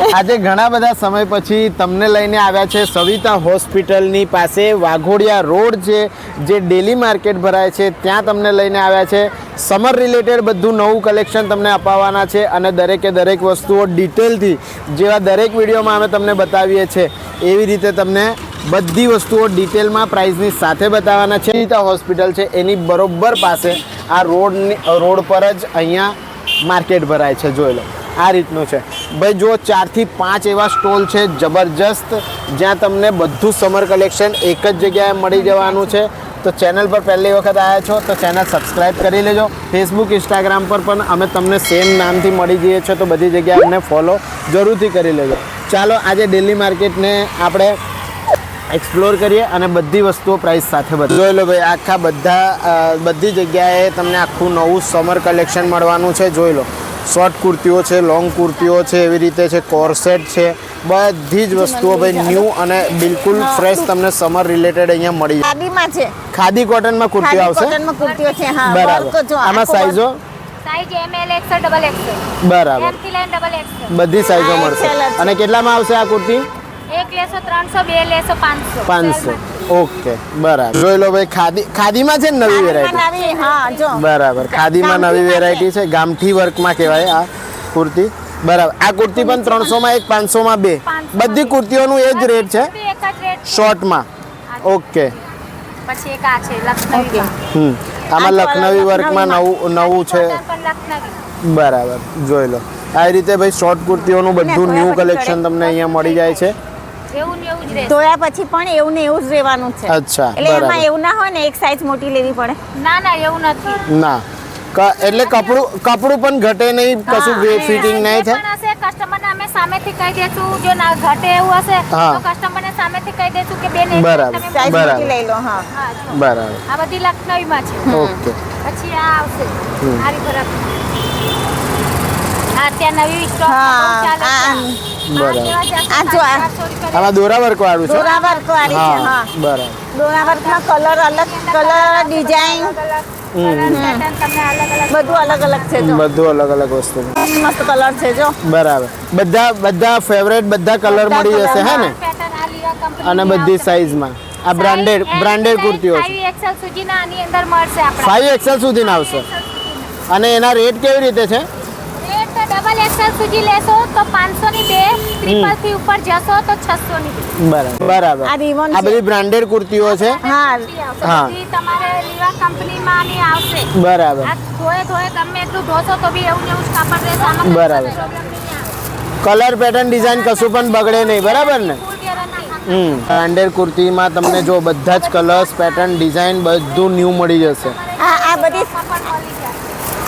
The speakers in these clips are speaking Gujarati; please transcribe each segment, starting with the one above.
આજે ઘણા બધા સમય પછી તમને લઈને આવ્યા છે સવિતા હોસ્પિટલની પાસે વાઘોડિયા રોડ છે જે ડેલી માર્કેટ ભરાય છે ત્યાં તમને લઈને આવ્યા છે સમર રિલેટેડ બધું નવું કલેક્શન તમને અપાવવાના છે અને દરેકે દરેક વસ્તુઓ ડિટેલથી જેવા દરેક વિડીયોમાં અમે તમને બતાવીએ છીએ એવી રીતે તમને બધી વસ્તુઓ ડિટેલમાં પ્રાઇસની સાથે બતાવવાના છે સવિતા હોસ્પિટલ છે એની બરોબર પાસે આ રોડ પર જ અહીંયા માર્કેટ ભરાય છે જોઈ લો આ રીતનું છે ભાઈ જો 4 થી 5 એવા સ્ટોલ છે જબરજસ્ત જ્યાં તમને બધું સમર કલેક્શન એક જ જગ્યાએ મળી જવાનું છે તો ચેનલ પર પહેલી વખત આવ્યા છો તો ચેનલ સબસ્ક્રાઈબ કરી લેજો ફેસબુક ઇન્સ્ટાગ્રામ પર પણ અમે તમને સેમ નામથી મળી જઈએ છીએ તો બધી જગ્યાએ અમને ફોલો જરૂરથી કરી લેજો ચાલો આજે દિલ્હી માર્કેટને આપણે એક્સપ્લોર કરીએ અને બધી વસ્તુઓ પ્રાઇસ સાથે જોઈ લો ભાઈ આખા બધી જગ્યાએ તમને આખું નવું સમર કલેક્શન મળવાનું છે જોઈ લો શોર્ટ કુર્તીઓ છે લોંગ કુર્તીઓ છે એવી રીતે છે કોરસેટ છે બધી જ વસ્તુઓ ભાઈ ન્યૂ અને બિલકુલ ફ્રેશ તમને સમર રિલેટેડ અહીંયા મળી ખાદીમાં છે ખાદી કોટનમાં કુર્તીઓ આવશે કોટનમાં કુર્તીઓ છે હા બરાબર આમાં સાઈઝો size ML XL double XL બરાબર M થી લઈને ડબલ XL બધી સાઈઝો મળશે અને કેટલામાં આવશે આ કુર્તી એક લેસો 300 બે લેસો 500 ઓકે બરાબર જોઈ લો ભાઈ ખાદીમાં છે ને નવી વેરાયટી હા જો બરાબર ખાદીમાં નવી વેરાયટી છે ગામઠી વર્કમાં કહેવાય આ કુર્તી બરાબર આ કુર્તી પણ 300 માં એક 500 માં બે બધી કુર્તીઓનું એ જ રેટ છે એક જ રેટ શોર્ટમાં ઓકે પછી એક આ છે લખનવી આમાં લખનવી વર્કમાં નવું છે બરાબર જોઈ લો આ રીતે ભાઈ શોર્ટ કુર્તીઓનું બધું ન્યૂ કલેક્શન તમને અહીંયા મળી જાય છે એવું ને એવું જ રહે ધોયા પછી પણ એવું ને એવું જ રહેવાનું છે અચ્છા એટલે એમાં એવું ના હોય ને એક સાઈઝ મોટી લેવી પડે ના એવું નથી ના એટલે કપડું પણ ઘટે નહીં કશું ફિટિંગ નહીં થાય કસ્ટમરને અમે સામેથી કહી દેશું જો ના ઘટે એવું હશે તો કસ્ટમરને સામેથી કહી દેશું કે બેન બરાબર સાઈઝ મોટી લઈ લો હા બરાબર આ બધી લખનવીમાં છે ઓકે પછી આ આવશે આરી ફરક આ ત્યાં નવી સ્ટોક ચાલે આ જો આમાં દોરા વર્ક વાળું છે દોરા વર્ક વાળી છે હા બરાબર દોરા વર્કમાં કલર અલગ કલર ડિઝાઇન બધું અલગ અલગ છે જો બધું અલગ અલગ વસ્તુ મસ્ત કલર છે જો બરાબર બધા ફેવરેટ બધા કલર મળી જશે હે ને અને બધી સાઈઝમાં આ બ્રાન્ડેડ કુર્તીઓ છે 5XL સુધીના આની અંદર મળશે આપણે 5XL સુધીના આવશે અને એના રેટ કેવી રીતે છે રેટ તો ડબલ XL સુધી લેશો તો 500 ની બે ટ્રિપલ થી ઉપર જશો તો 600 ની બરાબર આ બધી બ્રાન્ડેડ કુર્તીઓ છે હા બધી તમારે લીવા કંપનીમાં ની આવશે બરાબર આ ધોએ ગમે એટલું ધોશો તો બી એવું ને એવું કાપડ રહેશે આમાં બરાબર કલર પેટર્ન ડિઝાઇન કશું પણ બગડે નહીં બરાબર ને બ્રાન્ડેડ કુર્તીમાં તમને જો બધા જ કલર્સ પેટર્ન ડિઝાઇન બધું ન્યૂ મળી જશે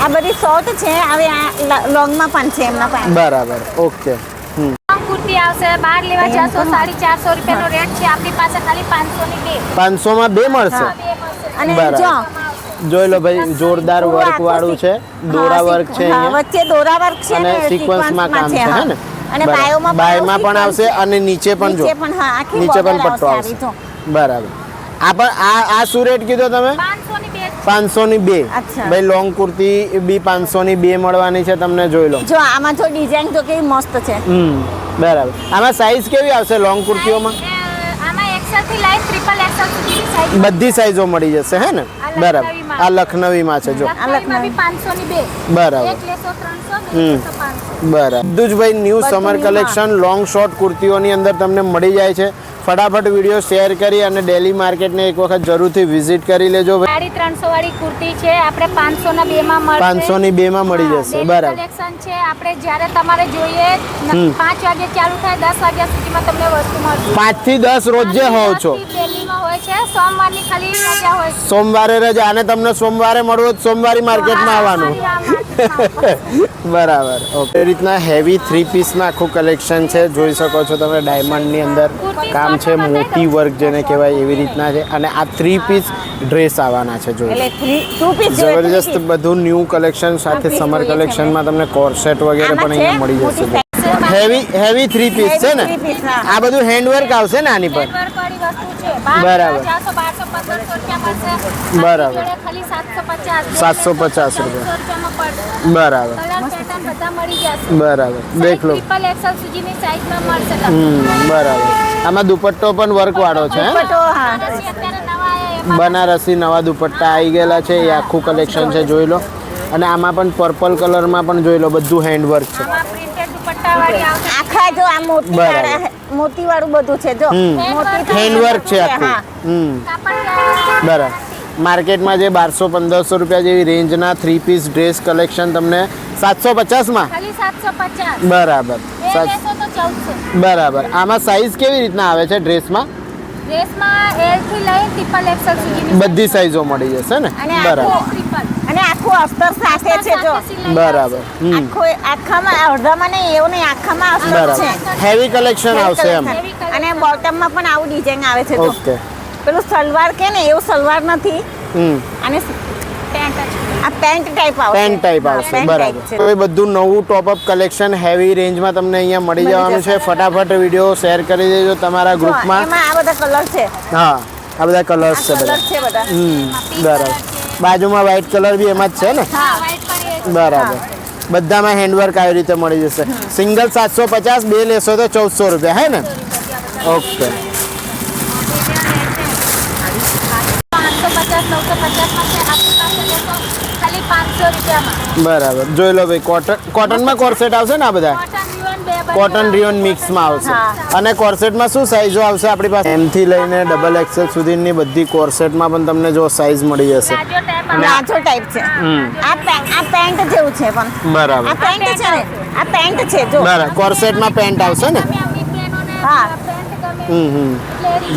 આ બધી શોર્ટ છે હવે આ લોંગમાં પણ છે એમના પાસે બરાબર ઓકે કુર્તી આવશે બહાર લેવા જશો 450 રૂપિયાનો રેટ છે આપણી પાસે ખાલી 500 ની બે 500 માં બે મળશે અને જો જોઈ લો ભાઈ જોરદાર વર્ક વાળું છે દોરા વર્ક છે અહીંયા વચ્ચે દોરા વર્ક છે અને સિક્વન્સમાં કામ છે હે ને અને બાયોમાં પણ આવશે અને નીચે પણ જો નીચે પણ પટ્ટો આવશે બરાબર આ શું રેટ કીધો તમે 500 ની બે ભાઈ લોંગ કુર્તી બી 500 ની બે મળવાની છે તમને જોઈ લો જો આમાં જો ડિઝાઇન જો કેવી મસ્ત છે બરાબર આમાં સાઈઝ કેવી આવશે લોંગ કુર્તીઓમાં આમાં XL થી લઈને ટ્રિપલ XL સુધીની સાઈઝ બધી સાઈઝો મળી જશે હે ને બરાબર આ લખનવીમાં છે જો લખનવીમાં બી 500 ની બે બરાબર એક લેશો 300 બે લેશો 500 બરાબર બધું જ ભાઈ new summer collection long short કુર્તીઓની અંદર તમને મળી જાય છે ફટાફટ વિડીયો શેર કરી અને ડેલી માર્કેટને એક વખત જરૂરથી વિઝિટ કરી લેજો 300 વાળી કુર્તી છે આપણે 500 ના બે માં મળશે 500 ની બે માં મળી જશે બરાબર કલેક્શન છે આપણે જ્યારે તમારે જોઈએ 5 વાગે ચાલુ થાય 10 વાગ્યા સુધીમાં તમને વસ્તુ મળશે 5 થી 10 રોજે હોવ છો દિલ્હીમાં હોય છે સોમવારની ખાલી રજા હોય છે સોમવારે રજા અને તમને સોમવારે મળવો સોમવારે માર્કેટમાં આવવાનું બરાબર ઓકે એ રીતના હેવી 3 પીસમાં આખું કલેક્શન છે જોઈ શકો છો તમે ડાયમંડની અંદર કામ છે મોટી વર્ક જેને કહેવાય એવી રીતના છે અને આ 3 પીસ ડ્રેસ આવવાના છે જોઈ જબરજસ્ત બધું ન્યૂ કલેક્શન સાથે સમર કલેક્શનમાં તમને કોર્સેટ વગેરે પણ અહીંયા મળી જશે હેવી 3 પીસ છે ને? Heavy 3 piece, હા. આ બધું હેન્ડવર્ક આવશે ને આની પર? હેન્ડવર્ક વાળી વસ્તુ છે. બરાબર. 400, 1200, 1500 રૂપિયા મળશે. બરાબર. જોડે ખાલી 750 750 રૂપિયામાં પડશે. બરાબર કલર પેટર્ન બધા મળી જશે. બરાબર દેખ લો. ટ્રિપલ એક્સેલ સુધીની સાઈઝમાં મળશે તમને. બરાબર. આમાં દુપટ્ટો પણ વર્ક વાળો છે હે? દુપટ્ટો, હા. બનારસી અત્યારે નવા આયા એમાં બનારસી નવા દુપટ્ટા આવી ગયેલા છે. એ આખું કલેક્શન છે, જોઈ લો. અને આમાં પણ પર્પલ કલરમાં પણ જોઈ લો, બધું હેન્ડવર્ક છે. આમાં પ્રિન્ટેડ દુપટ્ટા વાળી આવશે. આખા જો આ બરાબર. મોતી વાળું બધું છે જો મોતીથી હેન્ડવર્ક છે આખું. હા. કાપડ બરાબર. માર્કેટમાં જે 1200-1500 રૂપિયા જેવી રેન્જના 3 પીસ ડ્રેસ કલેક્શન તમને 750માં. ખાલી 750. બરાબર. બે લેશો તો 1400. બરાબર. આમાં સાઈઝ કેવી રીતના આવે છે ડ્રેસમાં? ડ્રેસમાં એલ થી લઈ ટ્રિપલ એક્સેલ સુધીની બધી સાઈઝો મળી જશે ને? અને બરાબર ટ્રિપલ અને આખું અસ્તર સાથે છે જો બરાબર. આખામાં અડધામાં નહીં એવું નહીં આખામાં અસ્તર બરાબર. છે હેવી કલેક્શન આવશે એમ. અને બોટમમાં પણ આવું ડિઝાઇન આવે છે જો ઓકે. પેલું સલવાર કે ને એવું સલવાર નથી અને પેન્ટ આ પેન્ટ ટાઈપ આવશે પેન્ટ ટાઈપ હા, આવશે. pant બરાબર. type છે. તો એ બધું નવું ટોપઅપ કલેક્શન હેવી રેન્જમાં તમને અહીંયા મળી જવાનું છે. ફટાફટ વિડીયો શેર કરી દેજો તમારા જો, ગ્રુપમાં. એમાં આ બધા કલર છે હા, આ બધા કલર્સ છે કલર બધા. છે બધા બરાબર. બાજુમાં વ્હાઈટ કલર બી એમાં જ છે ને? હા વ્હાઈટ પણ એ બરાબર. બધામાં હેન્ડવર્ક આવી રીતે મળી જશે. સિંગલ 750, બે લેશો તો 1400 રૂપિયા હે ને? ઓકે. 850, 950 માં છે. આપણી પાસે લેશો ખાલી 500 રૂપિયામાં. બરાબર. જોઈ લો ભાઈ, કોટનમાં કોર્સેટ આવશે ને આ બધા? કોટન રિયોન મિક્સમાં આવશે. અને કોર્સેટમાં શું સાઈઝો આવશે આપણી પાસે? M થી લઈને ડબલ એક્સેલ સુધીની બધી કોર્સેટમાં પણ તમને જો સાઈઝ મળી જશે. નાચો ટાઈપ છે આ પેન્ટ જેવું છે પણ બરાબર. આ પેન્ટ છે ને આ પેન્ટ છે જો બરાબર. કોર્સેટમાં પેન્ટ આવશે ને? હા.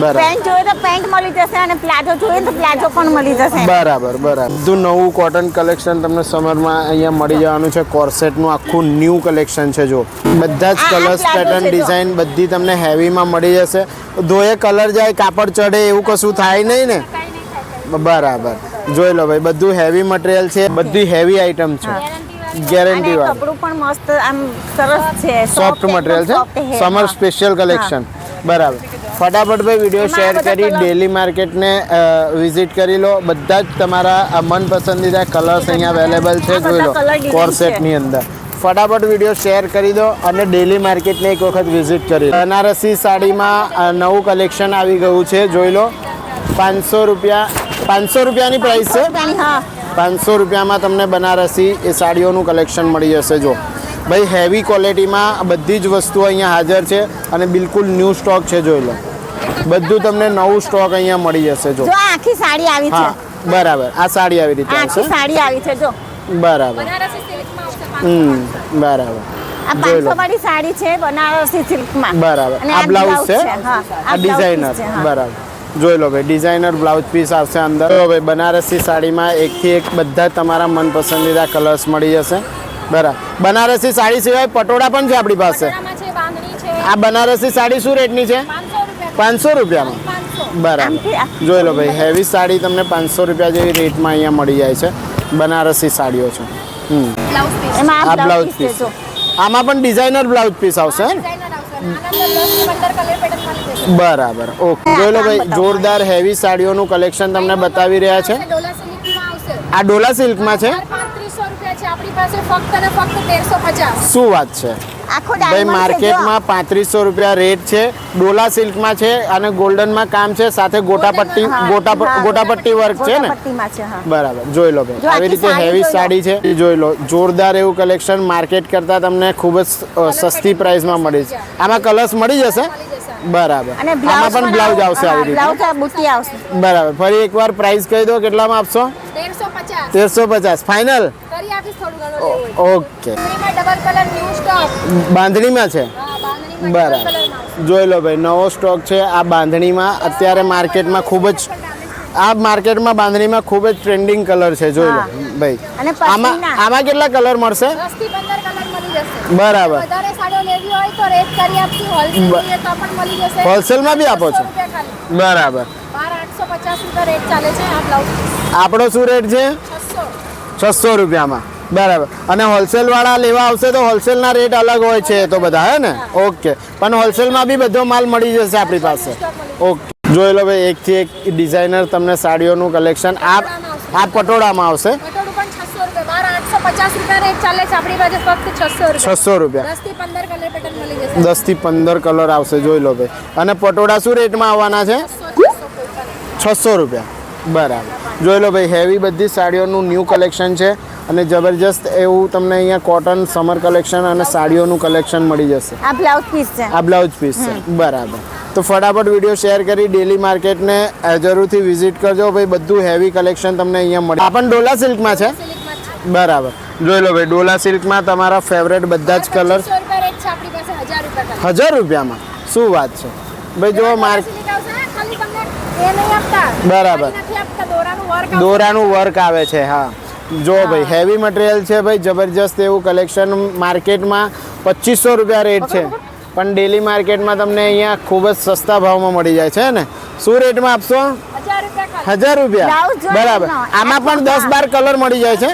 બરાબર. પેન્ટ જોઈએ તો પેન્ટ મળી જશે અને પ્લાઝો જોઈએ તો પ્લાઝો પણ મળી જશે બરાબર. બધું નવું કોટન કલેક્શન તમને સમરમાં અહીંયા મળી જવાનું છે. કોર્સેટનું આખું ન્યૂ કલેક્શન છે. જો બધા જ આ કલર્સ પ્લાઝો પેટર્ન છે જો. ડિઝાઇન બધી તમને હેવીમાં મળી જશે. ધોયે કલર જાય, કાપડ ચડે એવું કશું થાય નહીં ને? બરાબર. જોઈ લો ભાઈ, બધું હેવી મટીરિયલ છે, બધી હેવી આઈટમ છે. ગેરંટી અને વાળું કપડું પણ મસ્ત આમ સરસ છે સોફ્ટ મટીરિયલ છે. Summer special collection. બરાબર. ફટાફટ ભાઈ વિડીયો એમાં શેર આ બધા કરી colour- ડેલી માર્કેટને વિઝિટ કરી લો. બધા જ તમારા મનપસંદીદા કલર્સ અહીંયા અવેલેબલ છે. આ બધા જોઈ લો colour design કોર્સેટની અંદર. ફટાફટ વિડીયો શેર કરી દો અને ડેલી માર્કેટને એક વખત વિઝિટ કરી લો. બનારસી સાડીમાં નવું કલેક્શન આવી ગયું છે. જોઈ લો. 500 રૂપિયા, 500 રૂપિયાની પ્રાઇસ છે. હા 500 રૂપિયામાં તમને બનારસી એ સાડીઓનું કલેક્શન મળી જશે. જો ભાઈ, હેવી ક્વોલિટીમાં બધી જ વસ્તુઓ અહીંયા હાજર છે અને બિલકુલ ન્યૂ સ્ટોક છે. જોઈ લો, બધું તમને નવું સ્ટોક અહીંયા મળી જશે. જો જો આ આખી સાડી આવી છે હા, બરાબર. આ સાડી આવી રીતે આ આવશે. આખી સાડી આવી છે જો બરાબર. બનારસી સિલ્કમાં આવશે 500. બરાબર. આ જોઈ લો. 500 વાળી સાડી છે બનારસી સિલ્કમાં બરાબર. અને આ બ્લાઉઝ છે. હા આ ડિઝાઇનર. બરાબર. જોઈ લો ભાઈ, ડિઝાઇનર બ્લાઉઝ પીસ આવશે અંદર. જો ભાઈ, બનારસી સાડીમાં એકથી એક બધા તમારા મનપસંદીદા કલર્સ મળી જશે. બરાબર. બનારસી સાડી સિવાય પટોળા પણ છે આપણી પાસે. આમાં છે બાંધણી છે આ બનારસી સાડી શું રેટની છે? 500 રૂપિયા. 500 રૂપિયામાં. બરાબર. જોઈ લો ભાઈ, હેવી સાડી તમને 500 રૂપિયા જેવી રેટમાં અહીંયા મળી જાય છે. બનારસી સાડીઓ છે. Blouse piece. એમાં આ બ્લાઉઝ છે પીસ. જો આમાં પણ ડિઝાઇનર બ્લાઉઝ પીસ આવશે હે ને? ડિઝાઇનર આવશે. આના અંદર 10 થી 15 કલર પેટર્ન મળી જશે. બરાબર. ઓકે. જોઈ લો ભાઈ, જોરદાર હેવી સાડીઓનું કલેક્શન તમને બતાવી રહ્યા છે. ડોલા સિલ્કમાં આવશે. આ ડોલા સિલ્કમાં છે. 3500 રૂપિયા છે આપણી પાસે ફક્ત અને ફક્ત 1350. શું વાત છે આખો ભાઈ? ડાયમંડ છે જો માર્કેટમાં 3500 રૂપિયા રેટ છે. ડોલા સિલ્કમાં છે અને ગોલ્ડનમાં કામ છે, સાથે ગોટાપટ્ટી હા, ગોટાપટ્ટી વર્ક છે ને? ગોટાપટ્ટીમાં છે હા બરાબર. જોઈ લો ભાઈ, જો આવી આખી રીતે સાડી હેવી જોઈ લો. સાડી છે. જોઈ લો, જોરદાર એવું કલેક્શન માર્કેટ કરતાં તમને ખૂબ જ સસ્તી પ્રાઇસમાં મળી છે. આમાં કલર્સ મળી જશે. મળી જશે. બરાબર. અને આમાં પણ બ્લાઉઝ આવશે આવી રીતે. બ્લાઉઝ આ બુટી આવશે બરાબર. ફરી એકવાર પ્રાઇસ કહી દો, કેટલામાં આપશો? 1350. 1350 ફાઇનલ. કરી આપીશ થોડું ઘણું લેવું હોય. ઓકે. બાંધણીમાં ડબલ કલર ન્યૂ સ્ટોક. બાંધણીમાં છે. હા, બાંધણીમાં બરાબર. ડબલ કલરમાં આવશે. જોઈ લો ભાઈ, નવો સ્ટોક છે આ બાંધણીમાં. અત્યારે માર્કેટમાં ખૂબ જ બાંધણીમાં ખૂબ જ ટ્રેન્ડિંગ કલર છે. જોઈ લો ભાઈ. અને આમાં પછીના આમાં કેટલા કલર મળશે? 10 થી 15 કલર મળી જશે. બરાબર. વધારે સાડીઓ લેવી હોય તો રેટ કરી આપશું. હોલસેલ જોઈએ તો પણ મળી જશે. હોલસેલમાં બી આપો છો? 600 રૂપિયા ખાલી. બરાબર. 850 રૂપિયા રેટ ચાલે છે આ બ્લાઉઝ. આપણો શું રેટ છે? 600. 600 રૂપિયામાં. બરાબર. અને હોલસેલ વાળા લેવા આવશે તો હોલસેલના રેટ અલગ હોય છે તો બધા હે ને? ઓકે. પણ હોલસેલમાં બી બધો માલ મળી જશે આપણી પાસે. ઓકે. જોઈ લો ભાઈ, એકથી એક ડિઝાઇનર તમને સાડીઓનું કલેક્શન. આ પટોળામાં આવશે પટોળું પણ 600 રૂપિયા, બહાર 850 રૂપિયા રેટ ચાલે છે, આપણી પાસે ફક્ત 600 રૂપિયા. 600 રૂપિયા. 10 થી 15 કલર પેટર્ન મળી જશે. 10 થી 15 કલર આવશે. જોઈ લો ભાઈ. અને પટોળા શું રેટમાં આવવાના છે? 600 રૂપિયા. બરાબર. જોઈ લો ભાઈ, હેવી બધી સાડીઓનું ન્યૂ કલેક્શન છે અને જબરજસ્ત એવું તમને અહીંયા કોટન સમર કલેક્શન અને સાડીઓનું કલેક્શન મળી જશે. આ બ્લાઉઝ પીસ છે. આ બ્લાઉઝ પીસ છે. બરાબર. તો ફટાફટ વિડીયો શેર કરી ડેલી માર્કેટને જરૂરથી વિઝિટ કરજો ભાઈ. બધું હેવી કલેક્શન તમને અહીંયા મળે. આ પણ ડોલા સિલ્કમાં છે. સિલ્કમાં છે. બરાબર. જોઈ લો ભાઈ, ડોલા સિલ્કમાં તમારા ફેવરેટ બધા જ કલર 600 રૂપિયા રેટ છે, આપણી પાસે 1000 રૂપિયા 1000 રૂપિયામાં. શું વાત છે ભાઈ? જો માર્કેટ સિલ્ક આવશે ને, ખાલી તમને એ નહીં આપતા. બરાબર. નથી આપતા, દોરાનું વર્ક આવશે. દોરાનું વર્ક આવે છે. હા, જો ભાઈ, હેવી મટીરિયલ છે ભાઈ, જબરજસ્ત એવું કલેક્શન. માર્કેટમાં 2500 રૂપિયા રેટ છે, પણ ડેલી માર્કેટમાં તમને અહીંયા ખૂબ જ સસ્તા ભાવમાં મળી જાય છે ને? શું રેટમાં આપશો? 1000 રૂપિયા ખાલી. 1000 રૂપિયા. બ્લાઉઝ જોઈએ બરાબર. એનો. આમાં પણ 10-12 કલર મળી જાય છે.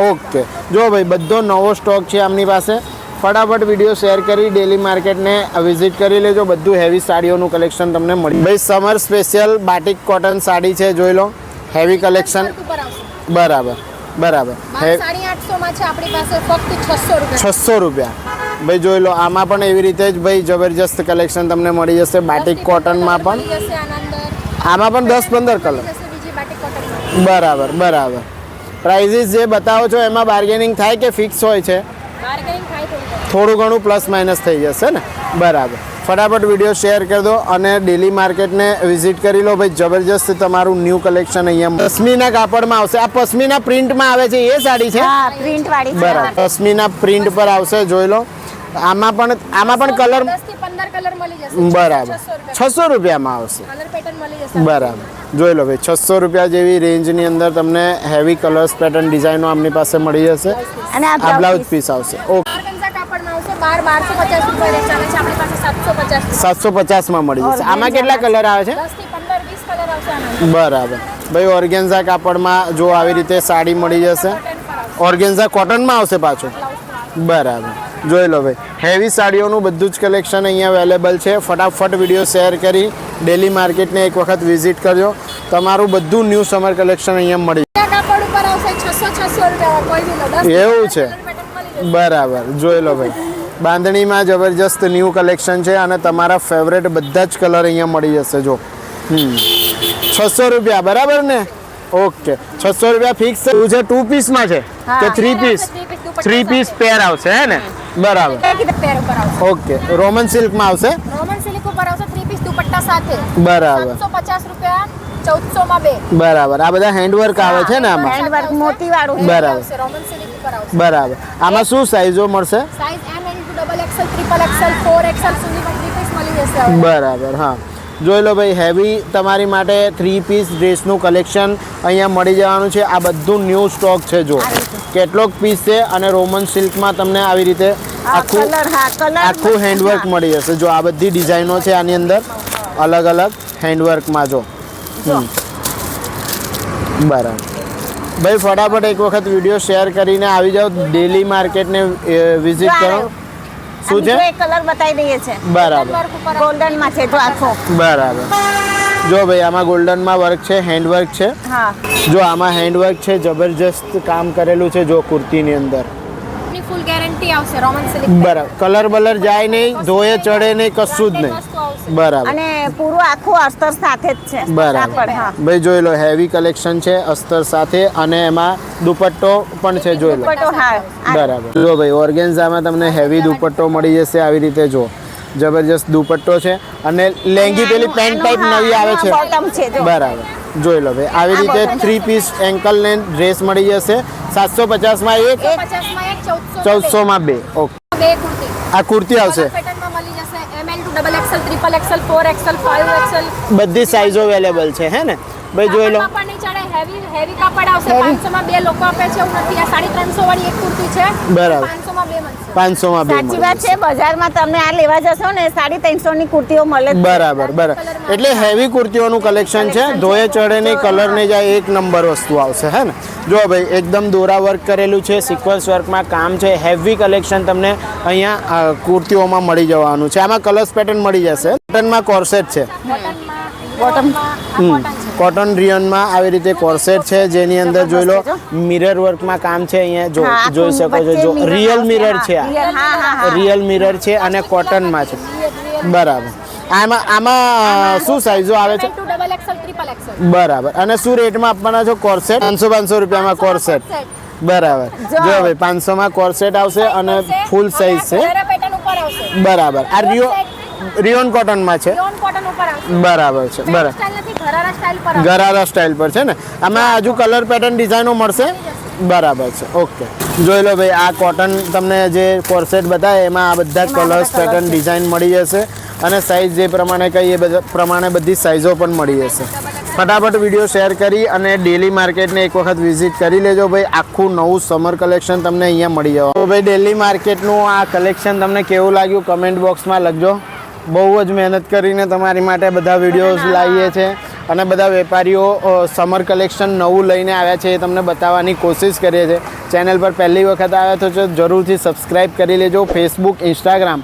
ઓકે. જો ભાઈ, બધો નવો સ્ટોક છે આમની પાસે. ફટાફટ વિડીયો શેર કરી ડેલી માર્કેટને વિઝિટ કરી લેજો. બધું હેવી સાડીઓનું કલેક્શન તમને મળી. ભાઈ, summer special batik cotton sari છે. જોઈ લો, હેવી કલેક્શન. વર્ક ઉપર આવશે. બરાબર. બરાબર. બહાર 850 માં છે, આપણી પાસે ફક્ત 600 રૂપિયા. 600 રૂપિયા. ભાઈ જોઈ લો, આમાં પણ એવી રીતે જ ભાઈ જબરજસ્ત કલેક્શન તમને મળી જશે. બાટિક કોટનમાં પણ મળી જશે આના અંદર. આમાં પણ 10-15 કલર. જશે બીજી બાટિક કોટનમાં. બરાબર. બરાબર. પ્રાઇઝીસ જે બતાવો છો એમાં બાર્ગેનિંગ થાય કે ફિક્સ હોય છે? બાર્ગેનિંગ થાય થોડું ઘણું પ્લસ માઇનસ થઈ જશે ને? બરાબર. ફટાફટ વિડીયો શેર કરી દો અને ડેલી માર્કેટને વિઝિટ કરી લો ભાઈ. જબરજસ્ત તમારું ન્યૂ કલેક્શન અહીંયા પશ્મિના કાપડમાં આવશે. આ પશ્મિના પ્રિન્ટમાં આવે છે એ સાડી છે? હા, પ્રિન્ટ વાળી છે. બરાબર. પશ્મિના પ્રિન્ટ પર આવશે. જોઈ લો, આમાં પણ કલર 10 થી 15 કલર મળી જશે. બરાબર. 600 રૂપિયામાં આવશે. કલર પેટર્ન મળી જશે. બરાબર. જોઈ લો ભાઈ, 600 રૂપિયા જેવી રેન્જની અંદર તમને હેવી કલર્સ પેટર્ન ડિઝાઇનો આમની પાસે મળી જશે. અને આ બ્લાઉઝ પીસ આવશે. ઓકે. ઓર્ગન્ઝા કાપડમાં આવશે, બહાર 1250 રૂપિયા રેટ ચાલે છે, આપણી પાસે 750. 750માં મળી જશે. આમાં કેટલા કલર આવે છે? 10 થી 15 20 કલર આવશે આના. બરાબર. ભાઈ, ઓર્ગેન્ઝા કાપડમાં જો આવી રીતે સાડી મળી જશે. ઓર્ગેન્ઝા કોટનમાં આવશે પાછું. બરાબર. જોઈ લો ભાઈ, હેવી સાડીઓનું બધું જ કલેક્શન અહીંયા અવેલેબલ છે. ફટાફટ વિડીયો શેર કરી ડેલી માર્કેટને એક વખત વિઝિટ કરજો. તમારું બધું ન્યૂ સમર કલેક્શન અહીંયા મળી. આ કાપડ ઉપર આવશે 600 રૂપિયા કોઈ બી લો. 10 એવું છે. કલર પેટર્ન મળી જશે. બરાબર. જોઈ લો ભાઈ, બાંધણીમાં જબરજસ્ત ન્યૂ કલેક્શન છે અને તમારા ફેવરેટ બધા જ કલર અહીંયા મળી જશે. જો 600 રૂપિયા. બરાબર ને? ઓકે. 600 રૂપિયા ફિક્સ છે. 2 પીસમાં છે કે 3 પીસ? 3 પીસ પેર આવશે હે ને? બરાબર. પેર ઉપર આવશે. ઓકે. રોમન સિલ્કમાં આવશે. રોમન સિલ્ક ઉપર આવશે 3 પીસ દુપટ્ટા સાથે. બરાબર. 750 રૂપિયા 1400 માં 2. બરાબર. આ બધા હેન્ડવર્ક આવે છે ને આમાં? હેન્ડવર્ક મોતી વાળું. બરાબર. રોમન સિલ્ક ઉપર આવશે. બરાબર. આમાં શું સાઈઝો મળશે? Size M into double XL, triple XL, 4XL સુધી પણ 3 પીસ મળી જશે હવે. બરાબર. હા, જોઈ લો ભાઈ, હેવી તમારી માટે 3 પીસ ડ્રેસનું કલેક્શન અહીંયા મળી જવાનું છે. આ બધું ન્યૂ સ્ટોક છે. જો કેટલોક પીસ છે અને રોમન સિલ્કમાં તમને આવી રીતે આખું હેન્ડવર્ક મળી જશે. જો આ બધી ડિઝાઇનો છે આની અંદર અલગ અલગ હેન્ડવર્કમાં. જો બરાબર. ભાઈ, ફટાફટ એક વખત વિડીયો શેર કરીને આવી જાઓ. ડેલી માર્કેટને વિઝિટ કરો. શું છે? કલર બતાવી દઈએ છે. બરાબર. વર્ક ઉપર ગોલ્ડન માં છે જો આખો. બરાબર. જો ભાઈ, આમાં ગોલ્ડનમાં વર્ક છે, હેન્ડવર્ક છે. હા, જો આમાં હેન્ડવર્ક છે, જબરજસ્ત કામ કરેલું છે. જો કુર્તીની અંદર ની ફૂલ ગેરંટી આવશે રોમન સિલ્ક. બરાબર. કલર બલર જાય નહીં, ધોયે ચડે નહીં, કશું જ નહીં. વસ્તુ આવશે. બરાબર. અને પૂરું આખું અસ્તર સાથે જ છે. બરાબર. કાપડ, હા. ભાઈ જોઈ લો, હેવી કલેક્શન છે અસ્તર સાથે અને એમાં દુપટ્ટો પણ છે. જોઈ લો. દુપટ્ટો, હા. બરાબર. જો ભાઈ, ઓર્ગેન્ઝામાં તમને હેવી દુપટ્ટો મળી જશે આવી રીતે. જો જબરજસ્ત દુપટ્ટો છે અને લેંગી પેલી પેન્ટ ટાઈપ નવી આવે છે. બોટમ છે જો. બરાબર. જોઈ લો ભાઈ, આવી રીતે 3 પીસ એન્કલ લેન્થ ડ્રેસ મળી જશે. 750માં એક, 150 માં 1, 1400 1400માં 2. ઓકે. બે કુર્તી. આ કુર્તી આવશે. પેટર્નમાં મળી જશે M into double XL, triple XL, 4XL, 5XL. બધી સાઈઝો અવેલેબલ છે હે ને ભાઈ? જોઈ લો. પણ નહીં ચડે, હેવી કાપડ આવશે. 500 માં 2 લોકો આપે છે એવું નથી. આ 350 વાળી એક કુર્તી છે. બરાબર. 500 માં 2 મળશે. 500 માં 2 સાચી વાત છે, બજારમાં તમે આ લેવા જશો ને 350 ની કુર્તીઓ મળે જ છે. બરાબર. એટલે હેવી કુર્તીઓનું કલેક્શન છે, ધોયે ચડે નહીં, કલર નહીં જાય, એક નંબર વસ્તુ આવશે, હે ને? જો ભાઈ એકદમ દોરા વર્ક કરેલું છે, સિક્વન્સ વર્કમાં કામ છે, હેવી કલેક્શન તમને અહીંયા કુર્તીઓમાં મળી જવાનું છે. આમાં કલર્સ પેટર્ન મળી જશે. કોટનમાં કોર્સેટ છે, કોટન રિયોનમાં આવી રીતે કોર્સેટ છે, જેની અંદર જોઈ લો મિરર વર્કમાં કામ છે. અહીંયા જો હા, જોઈ શકો છો, જો વચ્ચે રિયલ મિરર છે, હા. રિયલ મિરર છે અને કોટનમાં છે. બરાબર. આમાં શું સાઈઝો આવે છે? 2 XXL, triple XL. બરાબર. અને શું રેટમાં આપવાના છો કોર્સેટ? 500 રૂપિયામાં કોર્સેટ. બરાબર. જો ભાઈ 500 માં કોર્સેટ આવશે અને ફૂલ સાઈઝ છે. ઘેરા પેટર્ન ઉપર આવશે. બરાબર. આ રિયોન કોટનમાં છે. લોન કોટન ઉપર આવશે. બરાબર છે. બરાબર. સ્ટાઇલ નથી, ઘરારા સ્ટાઇલ પર આવશે. ગરારા સ્ટાઇલ પર છે ને. આમાં હજુ કલર પેટર્ન ડિઝાઇનો મળશે. બરાબર છે. ઓકે, જોઈ લો ભાઈ, આ કોટન તમને જે કોર્સેટ બતાવે એમાં આ બધા કલર્સ પેટર્ન ડિઝાઇન મળી જશે અને સાઈઝ જે પ્રમાણે કહીએ એ પ્રમાણે બધી સાઈઝો પણ મળી જશે. ફટાફટ વિડીયો શેર કરી અને ડેલી માર્કેટને એક વખત વિઝિટ કરી લેજો ભાઈ. આખું નવું સમર કલેક્શન તમને અહીંયા મળી જવાનું. તો ભાઈ ડેલી માર્કેટનું આ કલેક્શન તમને કેવું લાગ્યું કમેન્ટ બોક્સમાં લખજો. બહુ જ મહેનત કરીને તમારી માટે બધા વિડીયોઝ લાવીએ છીએ અને બધા વેપારીઓ સમર કલેક્શન નવું લઈને આવ્યા છે એ તમને બતાવવાની કોશિશ કરીએ છીએ. ચેનલ પર પહેલી વખત આવ્યા તો જરૂરથી સબસ્ક્રાઈબ કરી લેજો. ફેસબુક, ઇન્સ્ટાગ્રામ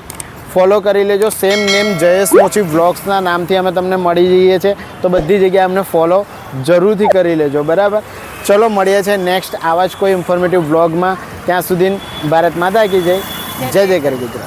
ફોલો કરી લેજો. સેમ નેમ જયેશ મોચી વ્લોગ્સના નામથી અમે તમને મળી જઈએ છીએ, તો બધી જગ્યાએ અમને ફોલો જરૂરથી કરી લેજો. બરાબર. ચલો મળીએ છીએ નેક્સ્ટ આવા જ કોઈ ઇન્ફોર્મેટિવ વ્લોગમાં. ત્યાં સુધી ભારત માતા કી જય. જય જય કરી ગુજરાત.